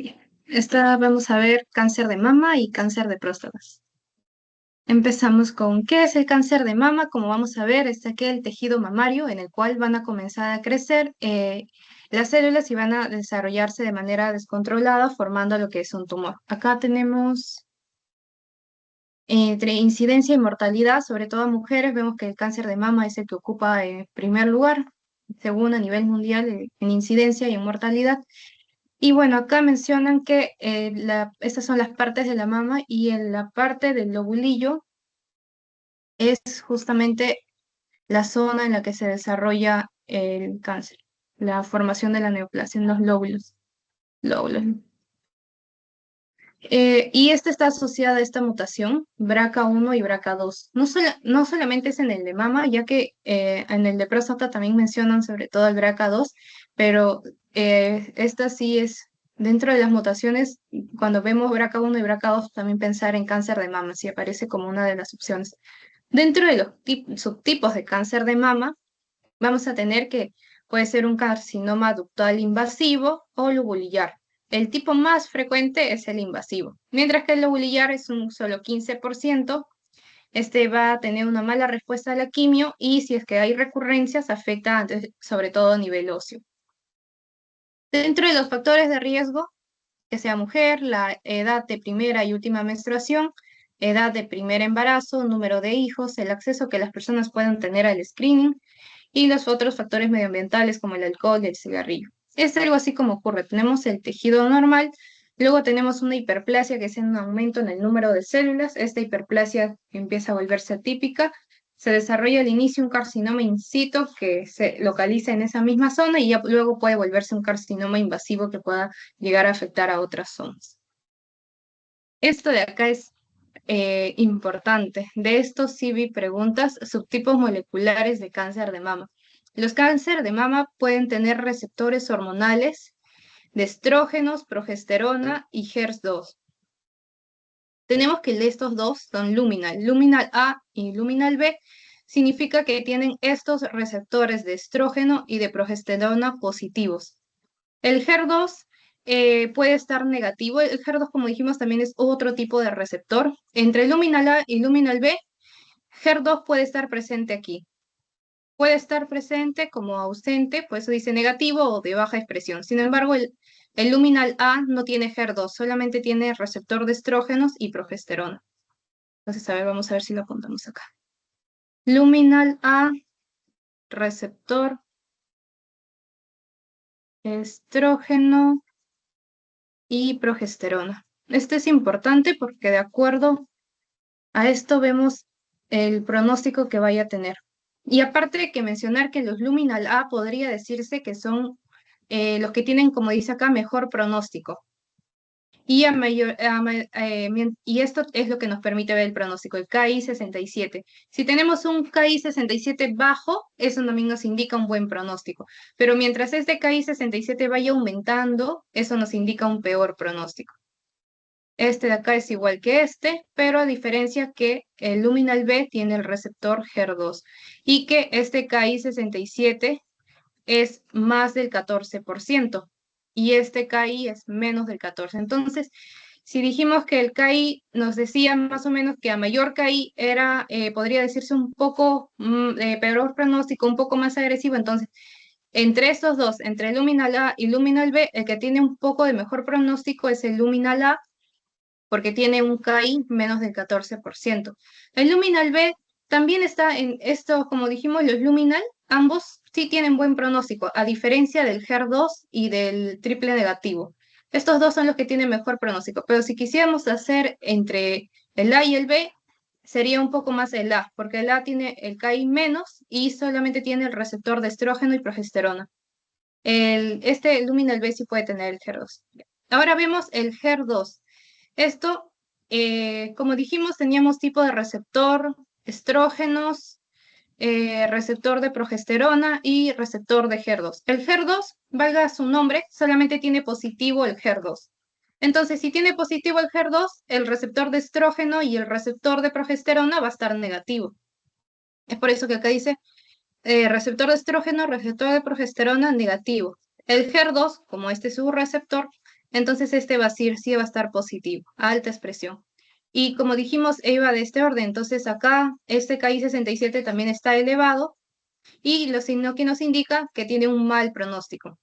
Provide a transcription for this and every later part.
Bien. Esta vamos a ver cáncer de mama y cáncer de próstata. Empezamos con ¿qué es el cáncer de mama? Como vamos a ver, es aquel tejido mamario en el cual van a comenzar a crecer las células y van a desarrollarse de manera descontrolada, formando lo que es un tumor. Acá tenemos entre incidencia y mortalidad, sobre todo a mujeres, vemos que el cáncer de mama es el que ocupa primer lugar, según a nivel mundial en incidencia y en mortalidad. Y bueno, acá mencionan que estas son las partes de la mama y en la parte del lobulillo es justamente la zona en la que se desarrolla el cáncer, la formación de la neoplasia en los lóbulos. Y esta está asociada a esta mutación, BRCA1 y BRCA2. No solamente es en el de mama, ya que en el de próstata también mencionan sobre todo el BRCA2, pero esta sí es, dentro de las mutaciones, cuando vemos BRCA1 y BRCA2, también pensar en cáncer de mama, si aparece como una de las opciones. Dentro de los subtipos de cáncer de mama, vamos a tener que puede ser un carcinoma ductal invasivo o lobulillar. El tipo más frecuente es el invasivo, mientras que el lobulillar es un solo 15%. Este va a tener una mala respuesta a la quimio y si es que hay recurrencias afecta sobre todo a nivel óseo. Dentro de los factores de riesgo, que sea mujer, la edad de primera y última menstruación, edad de primer embarazo, número de hijos, el acceso que las personas puedan tener al screening, y los otros factores medioambientales como el alcohol y el cigarrillo. Es algo así como ocurre. Tenemos el tejido normal, luego tenemos una hiperplasia que es un aumento en el número de células. Esta hiperplasia empieza a volverse atípica. Se desarrolla al inicio un carcinoma in situ que se localiza en esa misma zona y ya luego puede volverse un carcinoma invasivo que pueda llegar a afectar a otras zonas. Esto de acá es importante. De esto sí vi preguntas, subtipos moleculares de cáncer de mama. Los cánceres de mama pueden tener receptores hormonales de estrógenos, progesterona y HER2. Tenemos que estos dos son luminal. Luminal A y luminal B significa que tienen estos receptores de estrógeno y de progesterona positivos. El HER2 puede estar negativo. El HER2, como dijimos, también es otro tipo de receptor. Entre luminal A y luminal B, HER2 puede estar presente aquí. Puede estar presente como ausente, por eso dice negativo o de baja expresión. Sin embargo, el luminal A no tiene HER2, solamente tiene receptor de estrógenos y progesterona. Entonces, a ver, vamos a ver si lo apuntamos acá. Luminal A, receptor, estrógeno y progesterona. Este es importante porque de acuerdo a esto vemos el pronóstico que vaya a tener. Y aparte de que mencionar que los luminal A podría decirse que son los que tienen, como dice acá, mejor pronóstico. Y, y esto es lo que nos permite ver el pronóstico, el KI 67. Si tenemos un KI 67 bajo, eso también nos indica un buen pronóstico. Pero mientras este KI 67 vaya aumentando, eso nos indica un peor pronóstico. Este de acá es igual que este, pero a diferencia que el luminal B tiene el receptor HER2 y que este KI 67 es más del 14% y este KI es menos del 14%. Entonces, si dijimos que el KI nos decía más o menos que a mayor KI era, podría decirse un poco peor pronóstico, un poco más agresivo, entonces entre estos dos, entre el luminal A y luminal B, el que tiene un poco de mejor pronóstico es el luminal A porque tiene un KI menos del 14%. El luminal B también está en esto, como dijimos, los luminal, ambos sí tienen buen pronóstico, a diferencia del HER2 y del triple negativo. Estos dos son los que tienen mejor pronóstico, pero si quisiéramos hacer entre el A y el B, sería un poco más el A, porque el A tiene el KI menos y solamente tiene el receptor de estrógeno y progesterona. Este luminal B sí puede tener el HER2. Ahora vemos el HER2. Esto, como dijimos, teníamos tipo de receptor, estrógenos, receptor de progesterona y receptor de HER2. El HER2, valga su nombre, solamente tiene positivo el HER2. Entonces, si tiene positivo el HER2, el receptor de estrógeno y el receptor de progesterona va a estar negativo. Es por eso que acá dice receptor de estrógeno, receptor de progesterona negativo. El HER2, como este es su receptor, entonces este va a ser, sí va a estar positivo, alta expresión. Y como dijimos, EVA de este orden, entonces acá este KI67 también está elevado y lo signo que nos indica que tiene un mal pronóstico.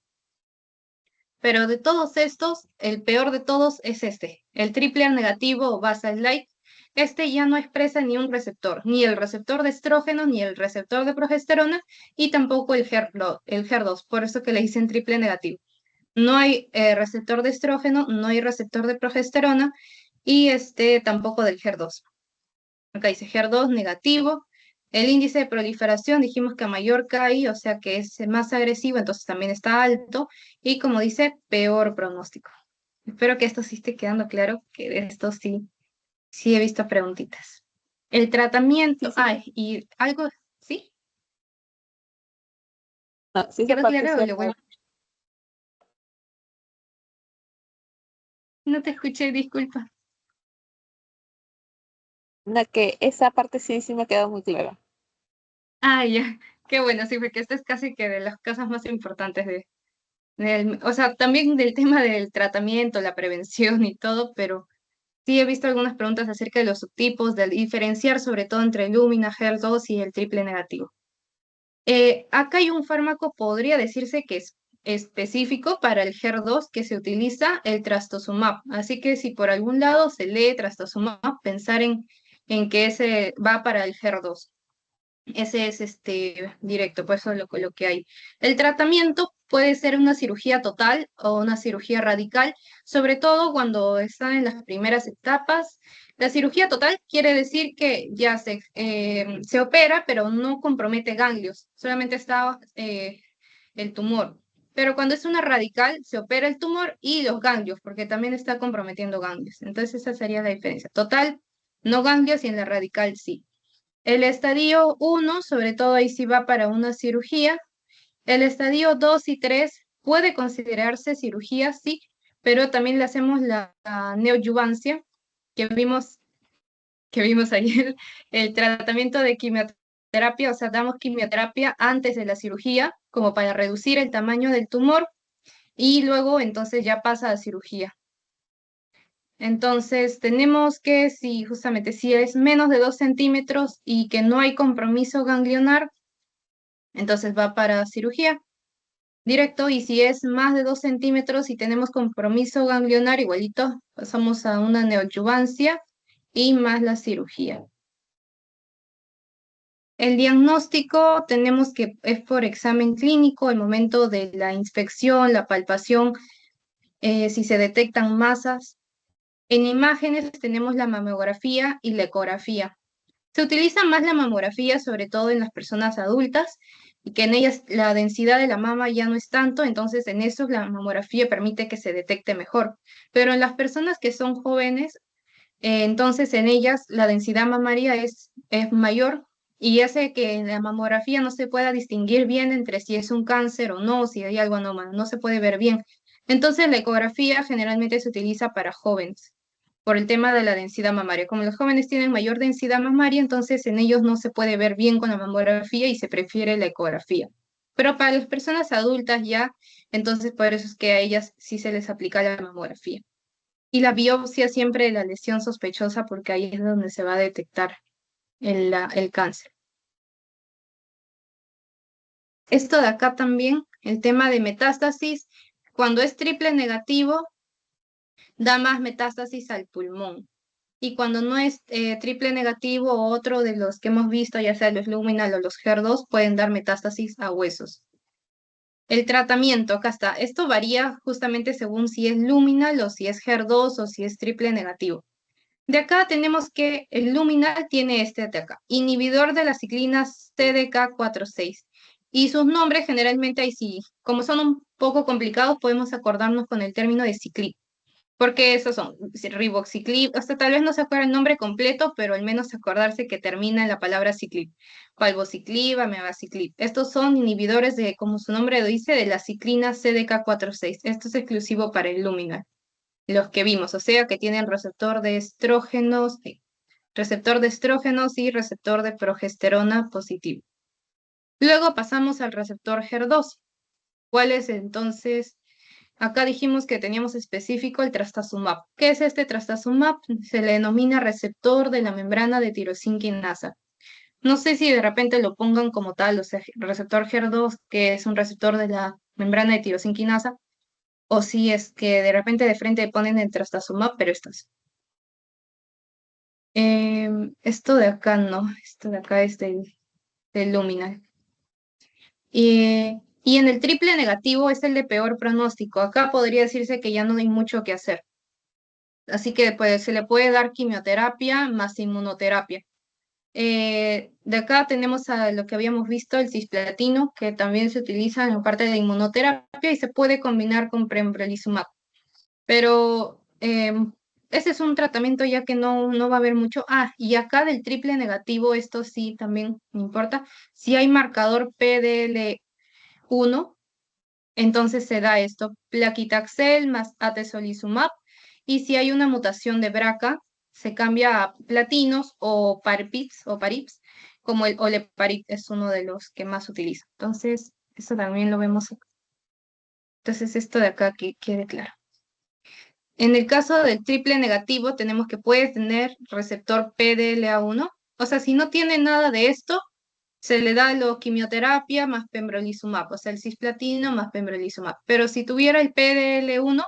Pero de todos estos, el peor de todos es este, el triple negativo o basal-like. Este ya no expresa ni un receptor, ni el receptor de estrógeno, ni el receptor de progesterona, y tampoco el HER2, por eso que le dicen triple negativo. No hay receptor de estrógeno, no hay receptor de progesterona, y este tampoco del HER2. Acá dice HER2 negativo. El índice de proliferación, dijimos que a mayor KI, o sea que es más agresivo, entonces también está alto. Y como dice, peor pronóstico. Espero que esto sí esté quedando claro, que de esto sí he visto preguntitas. El tratamiento, Sí, sí. y algo, ¿sí? No, sí, esa ¿Quedó parte claro? sí. No te escuché, disculpa. Que esa parte sí, sí me ha quedado muy clara. Ya, qué bueno, sí, porque esto es casi que de las cosas más importantes o sea, también del tema del tratamiento, la prevención y todo, pero sí he visto algunas preguntas acerca de los subtipos, del diferenciar sobre todo entre el Lumina, HER2 y el triple negativo. Acá hay un fármaco, podría decirse que es específico para el HER2 que se utiliza el trastuzumab. Así que si por algún lado se lee trastuzumab, pensar en que ese va para el HER2. Ese es directo, por eso lo que hay. El tratamiento puede ser una cirugía total o una cirugía radical, sobre todo cuando están en las primeras etapas. La cirugía total quiere decir que ya se opera, pero no compromete ganglios, solamente está el tumor. Pero cuando es una radical, se opera el tumor y los ganglios, porque también está comprometiendo ganglios. Entonces esa sería la diferencia. Total, no ganglios y en la radical sí. El estadio 1, sobre todo ahí sí va para una cirugía. El estadio 2 y 3 puede considerarse cirugía, sí, pero también le hacemos la neoadyuvancia que vimos ayer, el tratamiento de quimioterapia, o sea, damos quimioterapia antes de la cirugía, como para reducir el tamaño del tumor, y luego entonces ya pasa a cirugía. Entonces, tenemos que, si justamente si es menos de 2 centímetros y que no hay compromiso ganglionar, entonces va para cirugía directo. Y si es más de 2 centímetros y tenemos compromiso ganglionar, igualito, pasamos a una neoadyuvancia y más la cirugía. El diagnóstico tenemos que es por examen clínico, el momento de la inspección, la palpación, si se detectan masas. En imágenes tenemos la mamografía y la ecografía. Se utiliza más la mamografía, sobre todo en las personas adultas, y que en ellas la densidad de la mama ya no es tanto, entonces en eso la mamografía permite que se detecte mejor. Pero en las personas que son jóvenes, entonces en ellas la densidad mamaria es mayor y hace que en la mamografía no se pueda distinguir bien entre si es un cáncer o no, si hay algo anómalo, no se puede ver bien. Entonces la ecografía generalmente se utiliza para jóvenes por el tema de la densidad mamaria. Como los jóvenes tienen mayor densidad mamaria, entonces en ellos no se puede ver bien con la mamografía y se prefiere la ecografía. Pero para las personas adultas ya, entonces por eso es que a ellas sí se les aplica la mamografía. Y la biopsia siempre de la lesión sospechosa porque ahí es donde se va a detectar el cáncer. Esto de acá también, el tema de metástasis, cuando es triple negativo, da más metástasis al pulmón. Y cuando no es triple negativo o otro de los que hemos visto, ya sea los luminal o los HER2, pueden dar metástasis a huesos. El tratamiento, acá está. Esto varía justamente según si es luminal o si es HER2 o si es triple negativo. De acá tenemos que el luminal tiene este de acá, inhibidor de la ciclina CDK4/6. Y sus nombres generalmente ahí sí, como son un poco complicados, podemos acordarnos con el término de ciclina porque esos son riboxiclib, hasta tal vez no se acuerda el nombre completo, pero al menos acordarse que termina en la palabra ciclib. Palbociclib, amebaciclib. Estos son inhibidores de, como su nombre lo dice, de la ciclina CDK4/6. Esto es exclusivo para el luminal. Los que vimos, o sea, que tienen receptor de estrógenos y receptor de progesterona positivo. Luego pasamos al receptor HER2. ¿Cuál es entonces acá dijimos que teníamos específico el trastuzumab. ¿Qué es este trastuzumab? Se le denomina receptor de la membrana de tirosina quinasa. No sé si de repente lo pongan como tal, o sea, receptor HER2, que es un receptor de la membrana de tirosina quinasa, o si es que de repente de frente ponen el trastuzumab, pero esto es. Esto de acá no, esto de acá es del luminal. Y en el triple negativo es el de peor pronóstico. Acá podría decirse que ya no hay mucho que hacer. Así que pues, se le puede dar quimioterapia más inmunoterapia. De acá tenemos a lo que habíamos visto, el cisplatino, que también se utiliza en la parte de inmunoterapia y se puede combinar con pembrolizumab. Pero ese es un tratamiento ya que no va a haber mucho. Ah, y acá del triple negativo, esto sí también me importa. Si hay marcador PDL1, entonces se da esto, plaquitaxel más atezolizumab, y si hay una mutación de BRCA, se cambia a platinos o PARIPs, como el oleparib es uno de los que más se utiliza. Entonces, eso también lo vemos acá. Entonces, esto de acá que quede claro. En el caso del triple negativo, tenemos que puede tener receptor PDLA1. O sea, si no tiene nada de esto, se le da la quimioterapia más pembrolizumab, o sea, el cisplatino más pembrolizumab. Pero si tuviera el PDL1,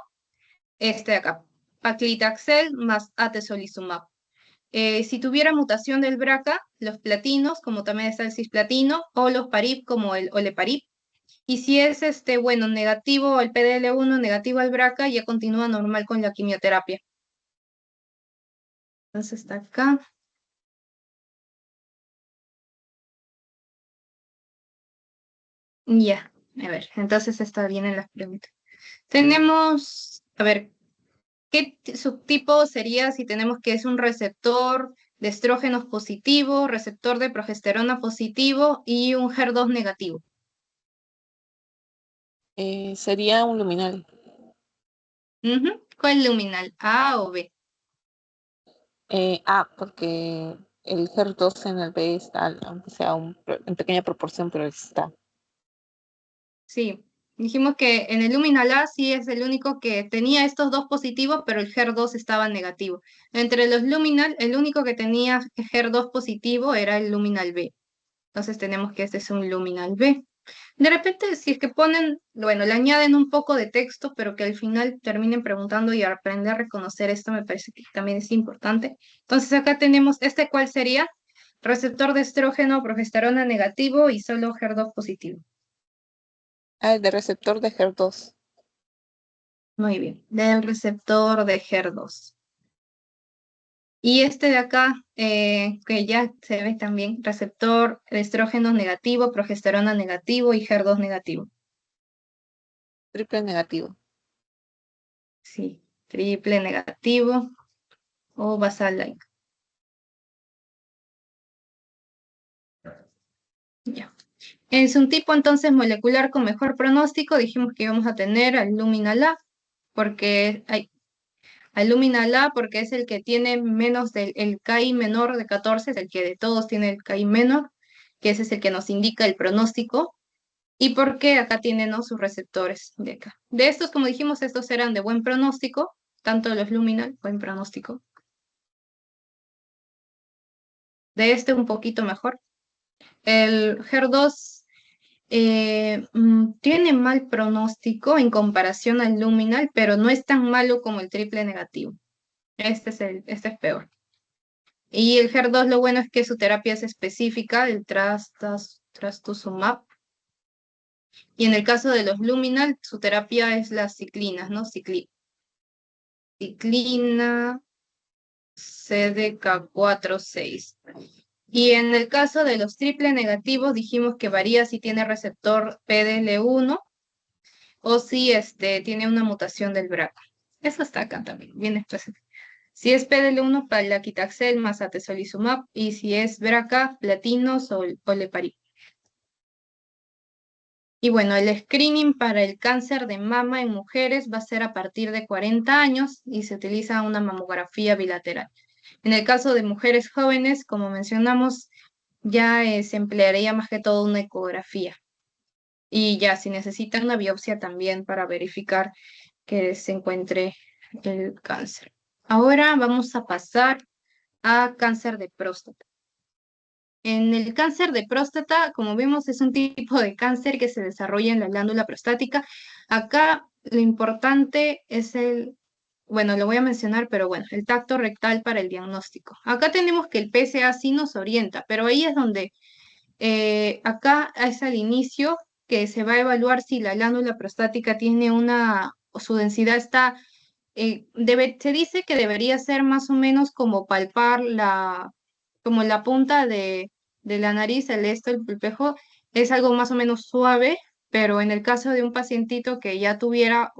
este de acá, paclitaxel más atezolizumab. Si tuviera mutación del BRCA, los platinos, como también está el cisplatino, o los PARIP, como el oleparib. Y si es bueno, negativo el PDL1, negativo al BRCA, ya continúa normal con la quimioterapia. Entonces está acá. Ya, a ver, entonces está bien en las preguntas. Tenemos, a ver, ¿qué subtipo sería si tenemos que es un receptor de estrógenos positivo, receptor de progesterona positivo y un HER2 negativo? Sería un luminal. Ujú. ¿Cuál luminal? ¿A o B? Porque el HER2 en el B está, aunque sea en pequeña proporción, pero está. Sí, dijimos que en el luminal A sí es el único que tenía estos dos positivos, pero el HER2 estaba negativo. Entre los luminal, el único que tenía HER2 positivo era el luminal B. Entonces tenemos que este es un luminal B. De repente, si es que ponen, bueno, le añaden un poco de texto, pero que al final terminen preguntando y aprender a reconocer esto, me parece que también es importante. Entonces acá tenemos, ¿cuál sería? Receptor de estrógeno, progesterona negativo y solo HER2 positivo. El de receptor de HER2. Muy bien, del receptor de HER2. Y este de acá, que ya se ve también, receptor de estrógeno negativo, progesterona negativo y HER2 negativo. Triple negativo. Sí, triple negativo o basal-like. Ya. Es un tipo entonces molecular con mejor pronóstico. Dijimos que íbamos a tener al luminal A, porque al luminal A porque es el que tiene menos del el KI menor de 14, es el que de todos tiene el KI menor, que ese es el que nos indica el pronóstico. Y porque acá tienen, ¿no?, sus receptores de acá. De estos, como dijimos, estos eran de buen pronóstico, tanto los luminal, buen pronóstico. De este un poquito mejor. El HER2 tiene mal pronóstico en comparación al luminal, pero no es tan malo como el triple negativo. Este es peor. Y el HER2 lo bueno es que su terapia es específica, el trastuzumab. Y en el caso de los luminal, su terapia es las ciclinas, ¿no? Ciclina CDK4/6. Y en el caso de los triple negativos, dijimos que varía si tiene receptor PDL1 o si tiene una mutación del BRCA. Eso está acá también, bien específico. Si es PDL1, paclitaxel más atezolizumab, y si es BRCA, platinos o oleparib. Y bueno, el screening para el cáncer de mama en mujeres va a ser a partir de 40 años y se utiliza una mamografía bilateral. En el caso de mujeres jóvenes, como mencionamos, ya se emplearía más que todo una ecografía. y ya si necesitan una biopsia también para verificar que se encuentre el cáncer. Ahora vamos a pasar a cáncer de próstata. En el cáncer de próstata, como vemos, es un tipo de cáncer que se desarrolla en la glándula prostática. Acá lo importante es bueno, lo voy a mencionar, pero bueno, el tacto rectal para el diagnóstico. Acá tenemos que el PSA sí nos orienta, pero ahí es donde, acá es al inicio que se va a evaluar si la glándula prostática tiene o su densidad está, se dice que debería ser más o menos como palpar como la punta de la nariz, el pulpejo, es algo más o menos suave, pero en el caso de un pacientito que ya tuviera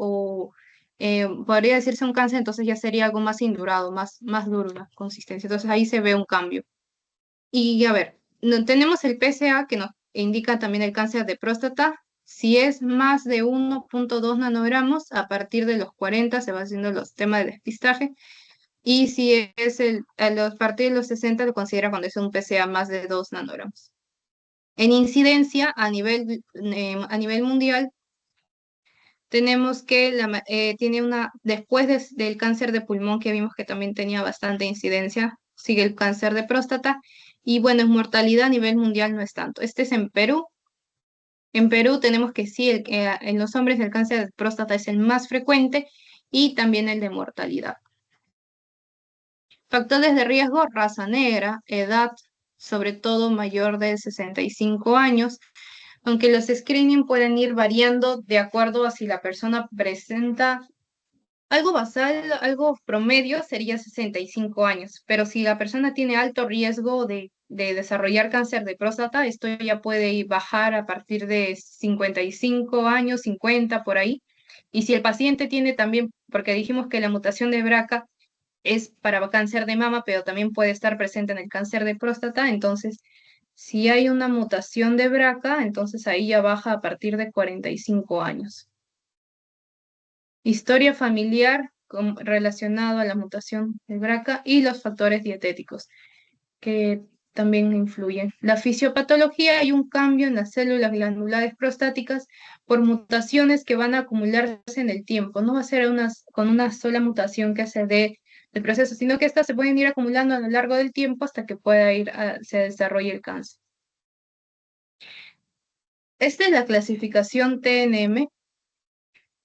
podría decirse un cáncer, entonces ya sería algo más indurado, más duro la consistencia. Entonces ahí se ve un cambio. Y a ver, tenemos el PSA que nos indica también el cáncer de próstata. Si es más de 1,2 nanogramos, a partir de los 40 se va haciendo los temas de despistaje. Y si es a partir de los 60 lo considera cuando es un PSA más de 2 nanogramos. En incidencia a nivel mundial, tenemos que tiene después del cáncer de pulmón que vimos que también tenía bastante incidencia, sigue el cáncer de próstata y bueno, en mortalidad a nivel mundial no es tanto. Este es en Perú. En Perú tenemos que sí, en los hombres el cáncer de próstata es el más frecuente y también el de mortalidad. Factores de riesgo, raza negra, edad, sobre todo mayor de 65 años, aunque los screening pueden ir variando de acuerdo a si la persona presenta algo basal, algo promedio sería 65 años, pero si la persona tiene alto riesgo de desarrollar cáncer de próstata, esto ya puede bajar a partir de 55 años, 50 por ahí. Y si el paciente tiene también, porque dijimos que la mutación de BRCA es para cáncer de mama, pero también puede estar presente en el cáncer de próstata, entonces si hay una mutación de BRCA, entonces ahí ya baja a partir de 45 años. Historia familiar relacionado a la mutación de BRCA y los factores dietéticos que también influyen. La fisiopatología, hay un cambio en las células glandulares prostáticas por mutaciones que van a acumularse en el tiempo. No va a ser con una sola mutación que se dé el proceso, sino que estas se pueden ir acumulando a lo largo del tiempo hasta que se desarrolle el cáncer. Esta es la clasificación TNM.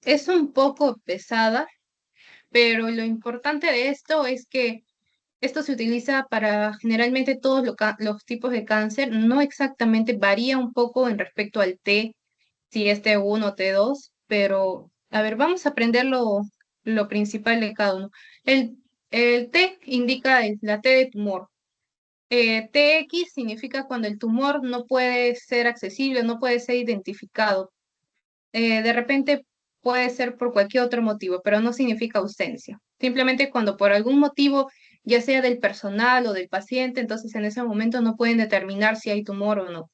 Es un poco pesada, pero lo importante de esto es que esto se utiliza para generalmente todos los tipos de cáncer, no exactamente, varía un poco en respecto al T, si es T1 o T2, pero a ver, vamos a aprender lo principal de cada uno. El T indica la T de tumor. TX significa cuando el tumor no puede ser accesible, no puede ser identificado. De repente puede ser por cualquier otro motivo, pero no significa ausencia. Simplemente cuando por algún motivo, ya sea del personal o del paciente, entonces en ese momento no pueden determinar si hay tumor o no.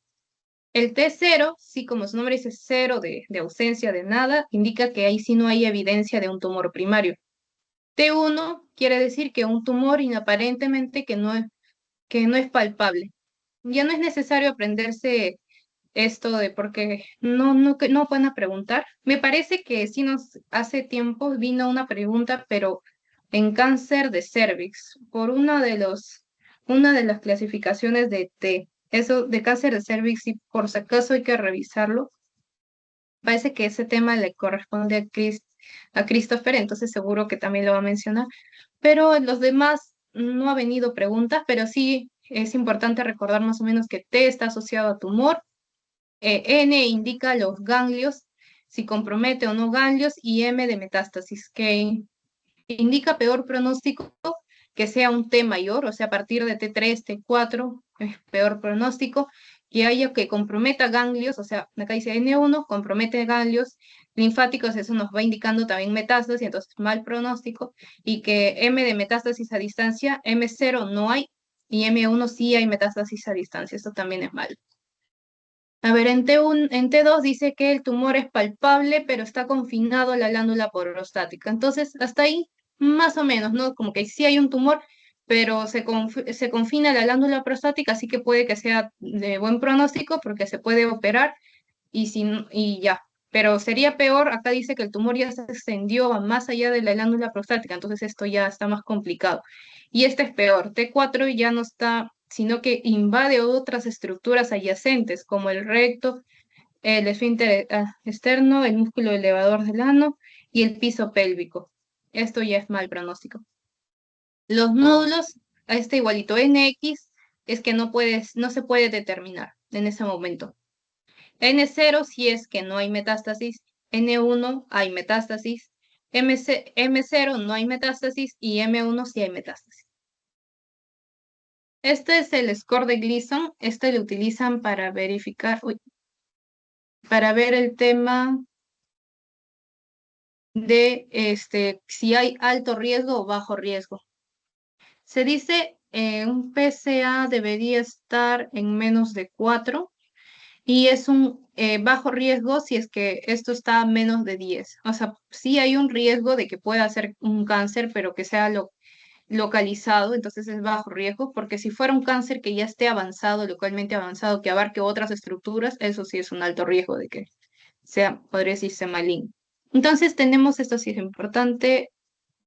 El T0, sí, como su nombre dice, cero de ausencia de nada, indica que ahí sí no hay evidencia de un tumor primario. T1 quiere decir que un tumor inaparentemente que no es palpable. Ya no es necesario aprenderse esto de porque no van a preguntar. Me parece que sí hace tiempo vino una pregunta, pero en cáncer de cervix, por una de las clasificaciones de T. Eso de cáncer de cervix, sí, por si acaso hay que revisarlo. Parece que ese tema le corresponde a Christopher, entonces seguro que también lo va a mencionar. Pero en los demás no ha venido preguntas, pero sí es importante recordar más o menos que T está asociado a tumor. N indica los ganglios, si compromete o no ganglios, y M de metástasis, que indica peor pronóstico que sea un T mayor, o sea, a partir de T3, T4, es peor pronóstico, que haya que comprometa ganglios, o sea, acá dice N1, compromete ganglios linfáticos, eso nos va indicando también metástasis, entonces mal pronóstico, y que M de metástasis a distancia, M0 no hay, y M1 sí hay metástasis a distancia, esto también es mal. A ver, en T2 dice que el tumor es palpable, pero está confinado a la glándula prostática. Entonces, hasta ahí, más o menos, ¿no? Como que sí hay un tumor, pero se confina a la glándula prostática, así que puede que sea de buen pronóstico porque se puede operar y ya. Pero sería peor, acá dice que el tumor ya se extendió va más allá de la glándula prostática, entonces esto ya está más complicado. Y este es peor, T4 ya no está, sino que invade otras estructuras adyacentes, como el recto, el esfínter externo, el músculo elevador del ano y el piso pélvico. Esto ya es mal pronóstico. Los nódulos, a este igualito NX, es que no se puede determinar en ese momento. N0 si es que no hay metástasis, N1 hay metástasis, M0 no hay metástasis y M1 sí hay metástasis. Este es el score de Gleason. Este lo utilizan para verificar, para ver el tema de si hay alto riesgo o bajo riesgo. Se dice un PSA debería estar en menos de 4 y es un bajo riesgo si es que esto está a menos de 10. O sea, sí hay un riesgo de que pueda ser un cáncer, pero que sea localizado, entonces es bajo riesgo, porque si fuera un cáncer que ya esté avanzado, localmente avanzado, que abarque otras estructuras, eso sí es un alto riesgo de que sea, podría decirse maligno. Entonces tenemos, esto sí es importante,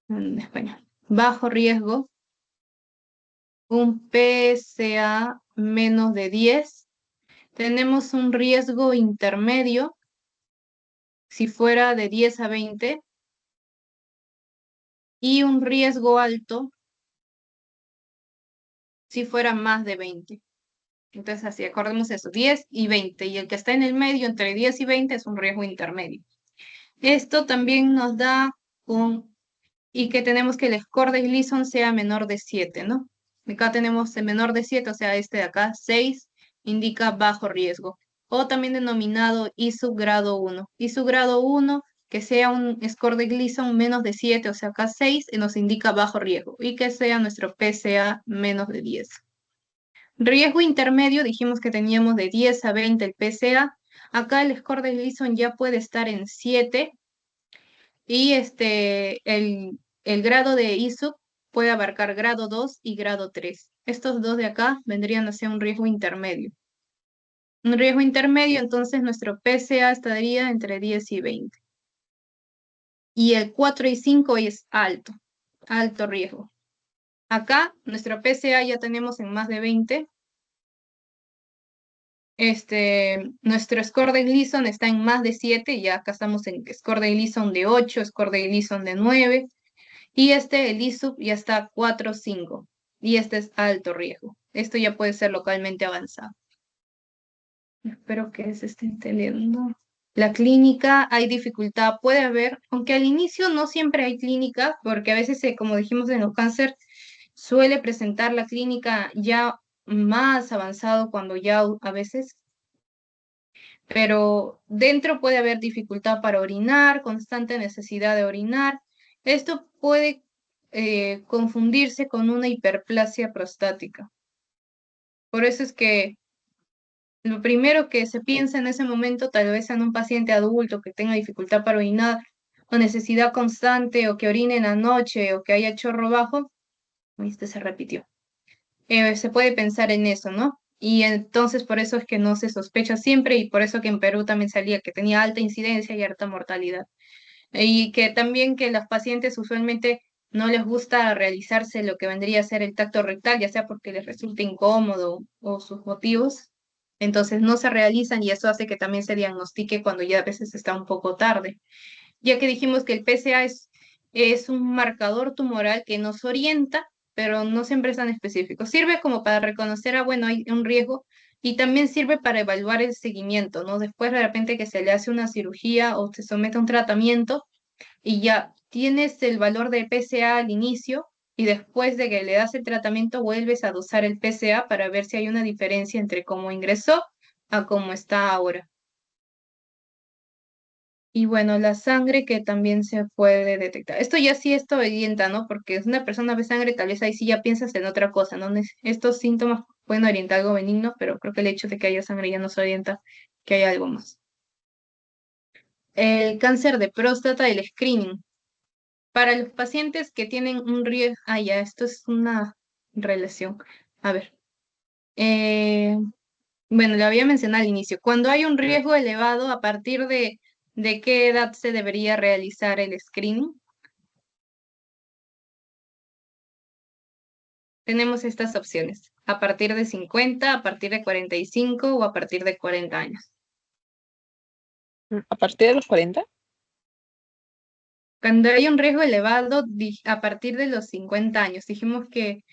en español, bajo riesgo, un PSA menos de 10. Tenemos un riesgo intermedio, si fuera de 10 a 20, y un riesgo alto, si fuera más de 20. Entonces, así, acordemos eso, 10 y 20, y el que está en el medio, entre 10 y 20, es un riesgo intermedio. Esto también nos da y que tenemos que el score de Gleason sea menor de 7, ¿no? Acá tenemos el menor de 7, o sea, este de acá, 6, indica bajo riesgo, o también denominado ISU grado 1. ISU grado 1, que sea un score de Gleason menos de 7, o sea, acá 6, nos indica bajo riesgo, y que sea nuestro PSA menos de 10. Riesgo intermedio, dijimos que teníamos de 10 a 20 el PSA. Acá el score de Gleason ya puede estar en 7 y el grado de ISUP puede abarcar grado 2 y grado 3. Estos dos de acá vendrían a ser un riesgo intermedio. Un riesgo intermedio, entonces nuestro PSA estaría entre 10 y 20. Y el 4 y 5 es alto, alto riesgo. Acá nuestro PSA ya tenemos en más de 20. Nuestro score de Gleason está en más de 7, ya acá estamos en score de Gleason de 8, score de Gleason de 9, y el ISUP ya está 4 o 5, y este es alto riesgo. Esto ya puede ser localmente avanzado. Espero que se esté entendiendo. La clínica, hay dificultad, puede haber, aunque al inicio no siempre hay clínica, porque a veces, como dijimos en los cáncer, suele presentar la clínica ya más avanzado cuando ya a veces, pero dentro puede haber dificultad para orinar, constante necesidad de orinar. Esto puede confundirse con una hiperplasia prostática. Por eso es que lo primero que se piensa en ese momento, tal vez en un paciente adulto que tenga dificultad para orinar, o necesidad constante, o que orine en la noche, o que haya chorro bajo, este se repitió. Se puede pensar en eso, ¿no? Y entonces por eso es que no se sospecha siempre y por eso que en Perú también salía que tenía alta incidencia y alta mortalidad. Y que también que los pacientes usualmente no les gusta realizarse lo que vendría a ser el tacto rectal, ya sea porque les resulta incómodo o sus motivos. Entonces no se realizan y eso hace que también se diagnostique cuando ya a veces está un poco tarde. Ya que dijimos que el PSA es un marcador tumoral que nos orienta, pero no siempre es tan específico. Sirve como para reconocer, bueno, hay un riesgo y también sirve para evaluar el seguimiento, ¿no? Después de repente que se le hace una cirugía o se somete a un tratamiento y ya tienes el valor de PSA al inicio y después de que le das el tratamiento vuelves a dosar el PSA para ver si hay una diferencia entre cómo ingresó a cómo está ahora. Y bueno, la sangre que también se puede detectar. Esto ya sí esto orienta, ¿no? Porque es una persona ve sangre, tal vez ahí sí ya piensas en otra cosa, ¿no? Estos síntomas pueden orientar algo benigno, pero creo que el hecho de que haya sangre ya nos orienta que hay algo más. El cáncer de próstata, el screening. Para los pacientes que tienen un riesgo, ya, esto es una relación. A ver, Bueno, lo había mencionado al inicio. Cuando hay un riesgo elevado, ¿a partir de qué edad se debería realizar el screening? Tenemos estas opciones. A partir de 50, a partir de 45 o a partir de 40 años. A partir de los 40. Cuando hay un riesgo elevado, a partir de los 50 años. Dijimos que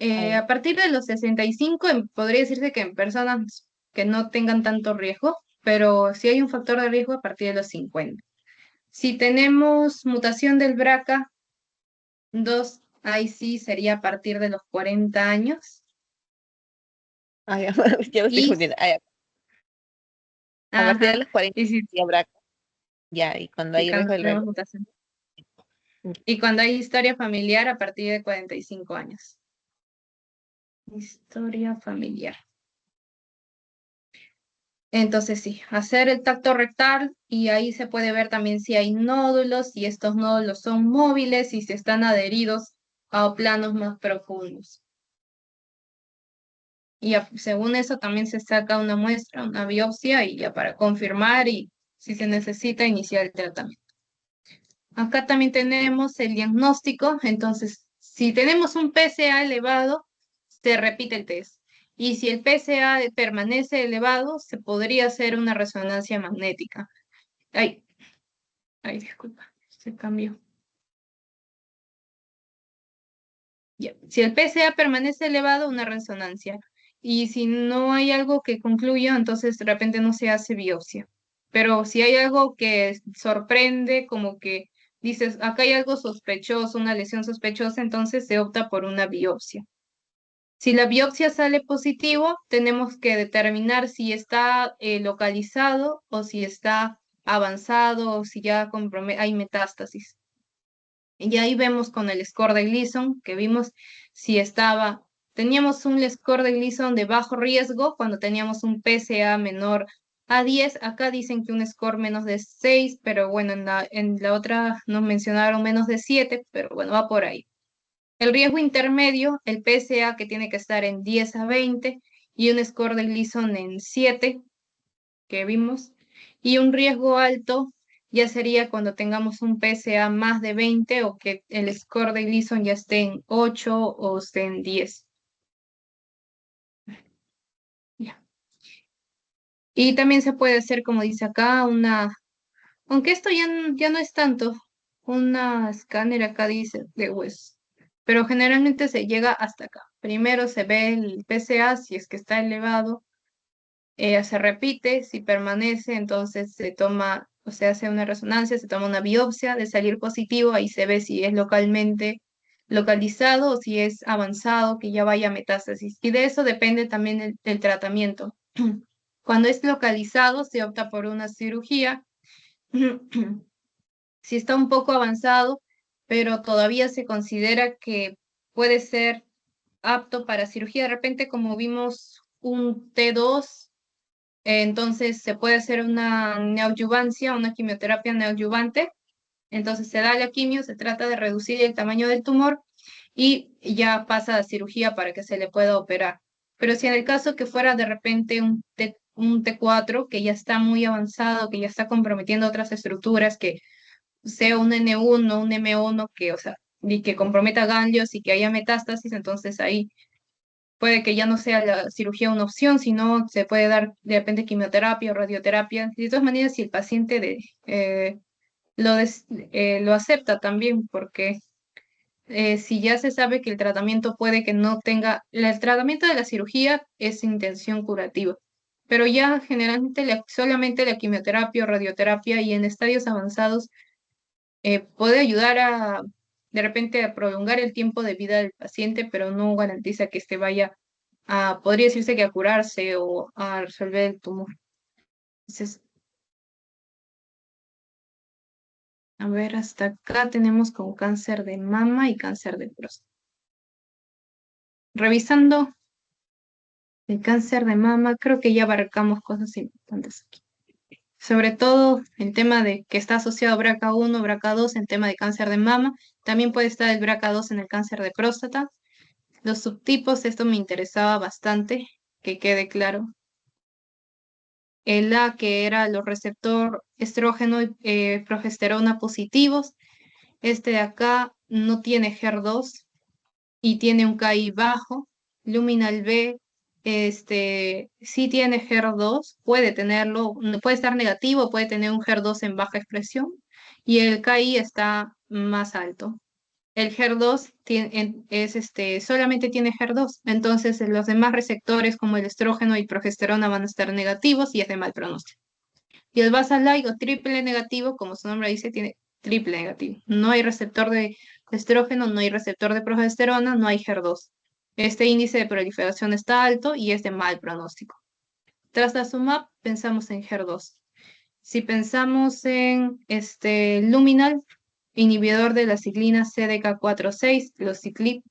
Ay, a partir de los 65 podría decirse que en personas que no tengan tanto riesgo, pero si hay un factor de riesgo a partir de los 50. Si tenemos mutación del BRCA2, ahí sí sería a partir de los 40 años. ya, ya me estoy Y, confundiendo. A partir de ajá, los 40 y si, ya habrá, ya, y cuando si hay riesgo cuando del tenemos reloj. mutación. Y cuando hay historia familiar a partir de 45 años. Historia familiar. Entonces sí, hacer el tacto rectal y ahí se puede ver también si hay nódulos, si estos nódulos son móviles, si se están adheridos a planos más profundos. Y según eso también se saca una muestra, una biopsia y ya para confirmar y si se necesita iniciar el tratamiento. Acá también tenemos el diagnóstico, entonces si tenemos un PSA elevado, se repite el test. Y si el PSA permanece elevado, se podría hacer una resonancia magnética. Ay, ay, disculpa, se cambió. Ya. Si el PSA permanece elevado, una resonancia. Y si no hay algo que concluya, entonces de repente no se hace biopsia. Pero si hay algo que sorprende, como que dices, acá hay algo sospechoso, una lesión sospechosa, entonces se opta por una biopsia. Si la biopsia sale positivo, tenemos que determinar si está localizado o si está avanzado o si ya hay metástasis. Y ahí vemos con el score de Gleason, que vimos si teníamos un score de Gleason de bajo riesgo cuando teníamos un PSA menor a 10. Acá dicen que un score menos de 6, pero bueno, en la otra nos mencionaron menos de 7, pero bueno, va por ahí. El riesgo intermedio, el PSA que tiene que estar en 10 a 20 y un score de Gleason en 7, que vimos, y un riesgo alto ya sería cuando tengamos un PSA más de 20 o que el score de Gleason ya esté en 8 o esté en 10. Ya. Y también se puede hacer, como dice acá, aunque esto ya no es tanto, una escáner acá dice de hueso, pero generalmente se llega hasta acá. Primero se ve el PSA si es que está elevado, se repite, si permanece, entonces se toma, o se hace una resonancia, se toma una biopsia, de salir positivo, ahí se ve si es localmente localizado o si es avanzado, que ya vaya a metástasis. Y de eso depende también el tratamiento. Cuando es localizado, se opta por una cirugía. Si está un poco avanzado, pero todavía se considera que puede ser apto para cirugía, de repente como vimos un T2, entonces se puede hacer una neoadyuvancia, una quimioterapia neoadyuvante. Entonces se da la quimio, se trata de reducir el tamaño del tumor y ya pasa a cirugía para que se le pueda operar. Pero si en el caso que fuera de repente un T4 que ya está muy avanzado, que ya está comprometiendo otras estructuras, que sea un N1, un M1, que, o sea, y que comprometa ganglios y que haya metástasis, entonces ahí puede que ya no sea la cirugía una opción, sino se puede dar de repente quimioterapia o radioterapia. De todas maneras, si el paciente lo acepta también, porque si ya se sabe que el tratamiento puede que no tenga, el tratamiento de la cirugía es intención curativa, pero ya generalmente solamente la quimioterapia o radioterapia y en estadios avanzados puede ayudar de repente a prolongar el tiempo de vida del paciente, pero no garantiza que este vaya podría decirse que a curarse o a resolver el tumor. Entonces, a ver, hasta acá tenemos con cáncer de mama y cáncer de próstata. Revisando el cáncer de mama, creo que ya abarcamos cosas importantes aquí. Sobre todo el tema de que está asociado a BRCA1, BRCA2 en tema de cáncer de mama. También puede estar el BRCA2 en el cáncer de próstata. Los subtipos, esto me interesaba bastante, que quede claro. el A, que era los receptor estrógeno y progesterona positivos. Este de acá no tiene HER2 y tiene un KI bajo. Luminal B, sí tiene HER2, puede tenerlo, puede estar negativo, puede tener un HER2 en baja expresión y el KI está más alto. El HER2 solamente tiene HER2, entonces los demás receptores como el estrógeno y progesterona van a estar negativos y es de mal pronóstico. Y el basal-like o triple negativo, como su nombre dice, tiene triple negativo. No hay receptor de estrógeno, no hay receptor de progesterona, no hay HER2. Este índice de proliferación está alto y es de mal pronóstico. Trastuzumab, pensamos en HER2. Si pensamos en luminal, inhibidor de la ciclina CDK4/6, los ciclip,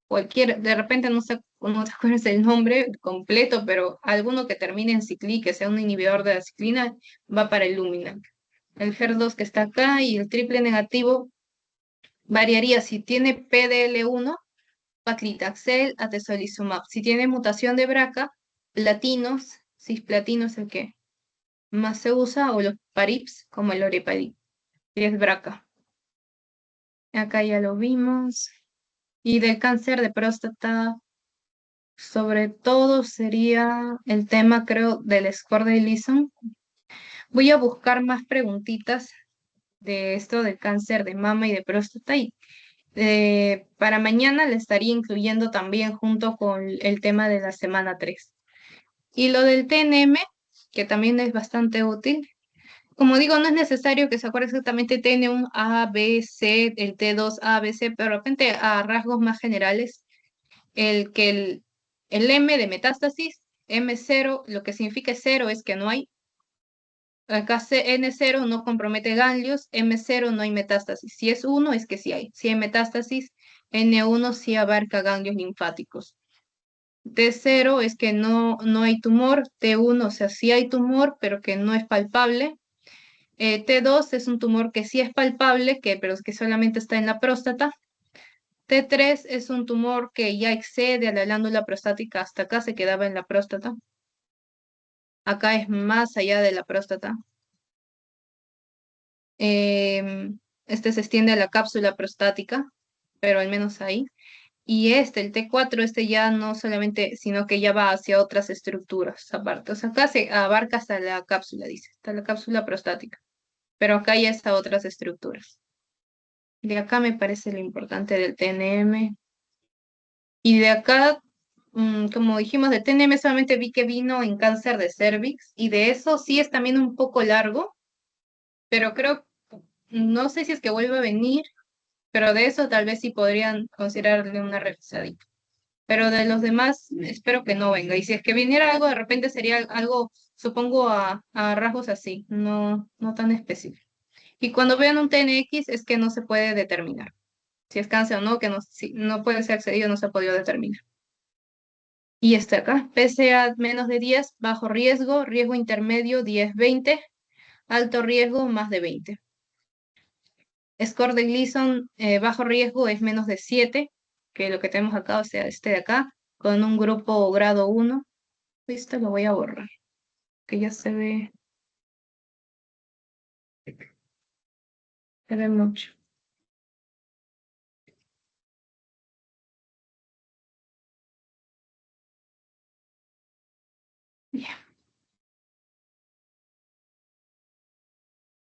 cualquier, de repente no te acuerdas el nombre completo, pero alguno que termine en cicli, que sea un inhibidor de la ciclina, va para el luminal. El HER2 que está acá y el triple negativo variaría si tiene PDL1, paclitaxel, atezolizumab. Si tiene mutación de BRCA, platinos, cisplatino es el que más se usa, o los PARIPs, como el Loriparib, y es BRCA. Acá ya lo vimos. Y del cáncer de próstata, sobre todo sería el tema, creo, del score de Gleason. Voy a buscar más preguntitas de esto del cáncer de mama y de próstata y para mañana le estaría incluyendo también junto con el tema de la semana 3. Y lo del TNM, que también es bastante útil. Como digo, no es necesario que se acuerde exactamente TN1 A, B, C, el T2 A, B, C, pero de repente a rasgos más generales, el M de metástasis, M0, lo que significa 0 es que no hay. Acá N0 no compromete ganglios, M0 no hay metástasis. Si es 1 es que sí hay. Si hay metástasis, N1 sí abarca ganglios linfáticos. T0 es que no hay tumor, T1, o sea, sí hay tumor, pero que no es palpable. T2 es un tumor que sí es palpable, pero que solamente está en la próstata. T3 es un tumor que ya excede a la glándula prostática, hasta acá se quedaba en la próstata. Acá es más allá de la próstata. Este se extiende a la cápsula prostática, pero al menos ahí. Y el T4, ya no solamente, sino que ya va hacia otras estructuras aparte. O sea, acá se abarca hasta la cápsula, dice, hasta la cápsula prostática. Pero acá ya está otras estructuras. De acá me parece lo importante del TNM. Y de acá, como dijimos, de TNM solamente vi que vino en cáncer de cervix. Y de eso sí es también un poco largo, pero creo, no sé si es que vuelve a venir, pero de eso tal vez sí podrían considerarle una revisadita. Pero de los demás, espero que no venga. Y si es que viniera algo, de repente sería algo, supongo, a rasgos así, no tan específico. Y cuando vean un TNX es que no se puede determinar si es cáncer o no, que no, si no puede ser accedido, no se ha podido determinar. Y está acá, PSA menos de 10, bajo riesgo, riesgo intermedio 10-20, alto riesgo más de 20. Score de Gleason, bajo riesgo es menos de 7, que lo que tenemos acá, o sea, este de acá, con un grupo grado 1. Esto lo voy a borrar, que ya se ve mucho. Ya.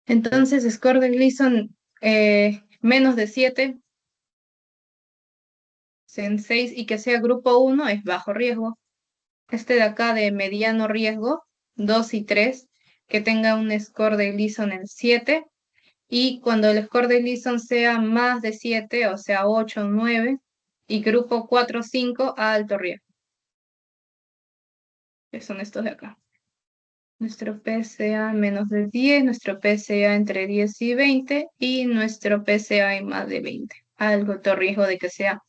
Entonces, score de Gleason menos de 7, en 6 y que sea grupo 1 es bajo riesgo. Este de acá de mediano riesgo, 2 y 3, que tenga un score de Gleason en 7. Y cuando el score de Gleason sea más de 7, o sea 8 o 9, y grupo 4 o 5, a alto riesgo. Que son estos de acá. Nuestro PSA menos de 10, nuestro PSA entre 10 y 20, y nuestro PSA en más de 20. Alto riesgo de que sea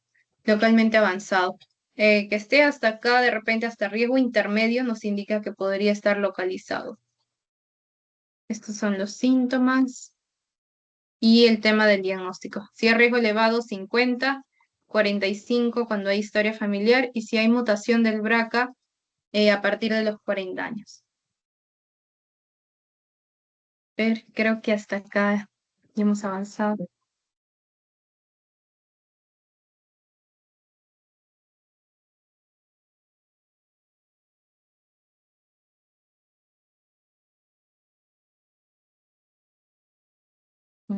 localmente avanzado. Que esté hasta acá, de repente hasta riesgo intermedio, nos indica que podría estar localizado. Estos son los síntomas y el tema del diagnóstico. Si hay riesgo elevado, 50, 45 cuando hay historia familiar, y si hay mutación del BRCA a partir de los 40 años. Creo que hasta acá ya hemos avanzado.